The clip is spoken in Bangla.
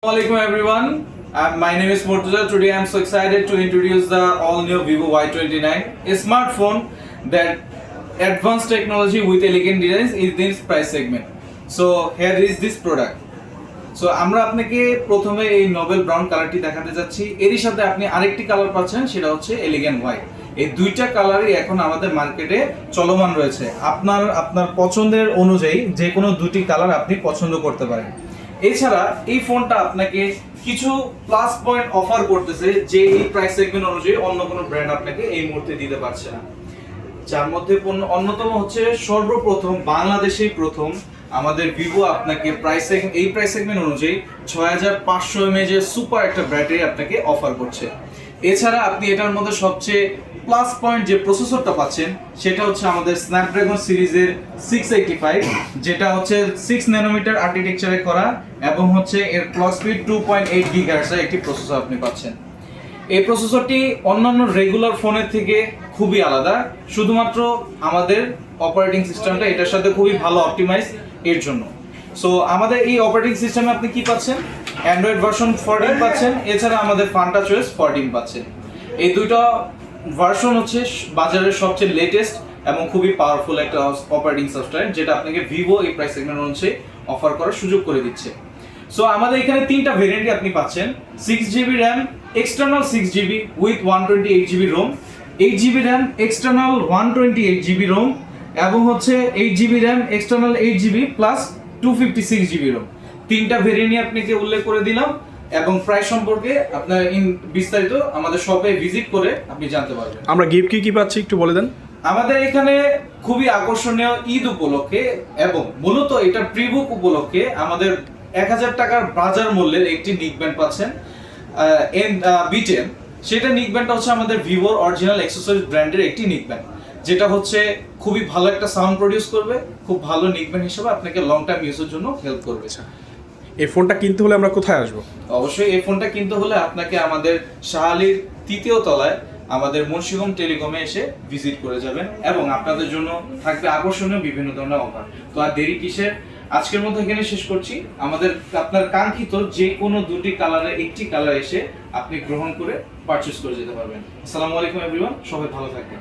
Assalamualaikum everyone. My name is Murtaza. Today I am so excited to introduce the all new Vivo Y29, a smartphone that advanced technology with elegant designs is this price segment. So here is this product. So আমরা আপনাকে প্রথমে এই নোবেল ব্রাউন কালারটি দেখাতে যাচ্ছি। এরই সাথে আপনি আরেকটি কালার পাচ্ছেন, সেটা হচ্ছে এলিগেন্ট হোয়াইট। এই দুইটা কালারই এখন আমাদের মার্কেটে চলমান রয়েছে। আপনার পছন্দের অনুযায়ী যে কোনো দুটি কালার আপনি পছন্দ করতে পারেন। এছাড়া এই ফোনটা আপনাকে কিছু প্লাস পয়েন্ট অফার করতেছে, যে এই প্রাইস সেগমেন্ট অনুযায়ী অন্য কোনো ব্র্যান্ড আপনাকে এই মুহূর্তে দিতে পারছে না। যার মধ্যে অন্যতম হচ্ছে সর্বপ্রথম বাংলাদেশেই প্রথম আমাদের ভিভো আপনাকে এই প্রাইস সেগমেন্ট অনুযায়ী 6500 mAh এর সুপার একটা ব্যাটারি আপনাকে অফার করছে। এছাড়া আপনি এটার মধ্যে সবচেয়ে প্লাস পয়েন্ট যে প্রসেসরটা পাচ্ছেন সেটা হচ্ছে আমাদের স্ন্যাপড্রাগন সিরিজের 685, যেটা হচ্ছে 6 ন্যানোমিটার আর্কিটেকচারে করা এবং হচ্ছে এর ক্লক স্পিড 2.8 GHz এর একটি প্রসেসর আপনি পাচ্ছেন। এই প্রসেসরটি অন্যান্য রেগুলার ফোনের থেকে খুবই আলাদা, শুধুমাত্র আমাদের অপারেটিং সিস্টেমটা এটার সাথে খুবই ভালো অপটিমাইজ এর জন্য। সো আমাদের এই অপারেটিং সিস্টেমে আপনি কি পাচ্ছেন? অ্যান্ড্রয়েড ভার্সন 14 পাচ্ছেন, এছাড়া আমাদের ফান্টাচোএস 14 পাচ্ছেন। এই দুটো ভার্সন হচ্ছে বাজারের সবচেয়ে লেটেস্ট এবং খুবই পাওয়ারফুল একটা অপারেটিং সফটওয়্যার, যেটা আপনাকে ভিভো এই প্রাইস সেগমেন্ট অনুযায়ী অফার করার সুযোগ করে দিচ্ছে। সো আমাদের এখানে তিনটা ভেরিয়েন্টই আপনি পাচ্ছেন। 6GB RAM, external 6GB with 128GB ROM, 8GB RAM, external 128GB ROM এবং হচ্ছে 8GB RAM, external 8GB plus 256GB Rome. তিনটা ভেরিয়েন্টই আপনাকে উল্লেখ করে দিলাম এবং প্রাইস সম্পর্কে আপনার বিস্তারিত আমাদের শপে ভিজিট করে আপনি জানতে পারবেন। আমরা গিফট কি পাচ্ছি একটু বলে দেন। আমাদের এখানে খুবই আকর্ষণীয় ঈদ উপলক্ষে এবং মূলত এটা প্রিবুক উপলক্ষে আমাদের 1000 টাকার বাজার মূল্যের একটি নিকব্যান্ড পাচ্ছেন B10। সেটা নিকব্যান্ডটা হচ্ছে আমাদের ভিভোর অরিজিনাল অ্যাক্সেসরিজ ব্র্যান্ডের একটি নিকব্যান্ড, যেটা হচ্ছে খুবই ভালো একটা সাউন্ড প্রডিউস করবে, খুব ভালো নিকব্যান্ড হিসেবে আপনাকে লং টাইম ইউজের জন্য হেল্প করবে। এই ফোনটা কিনতে হলে আমরা কোথায় আসবো? অবশ্যই এই ফোনটা কিনতে হলে আপনাকে আমাদের শাহালির 3য় তলায় আমাদের মুন্সিগঞ্জ টেলিকমে এসে ভিজিট করে যাবেন এবং আপনাদের জন্য থাকবে আকর্ষণীয় বিভিন্ন ধরনের অফার। তো আর দেরি কিসের, আজকের মতো এখানে শেষ করছি। আপনার কাঙ্ক্ষিত যে কোনো দুটি কালারে একটি কালার এসে আপনি গ্রহণ করে পারচেজ করে যেতে পারবেন। আসসালামু আলাইকুম এভরিওয়ান, সবাই ভালো থাকবেন।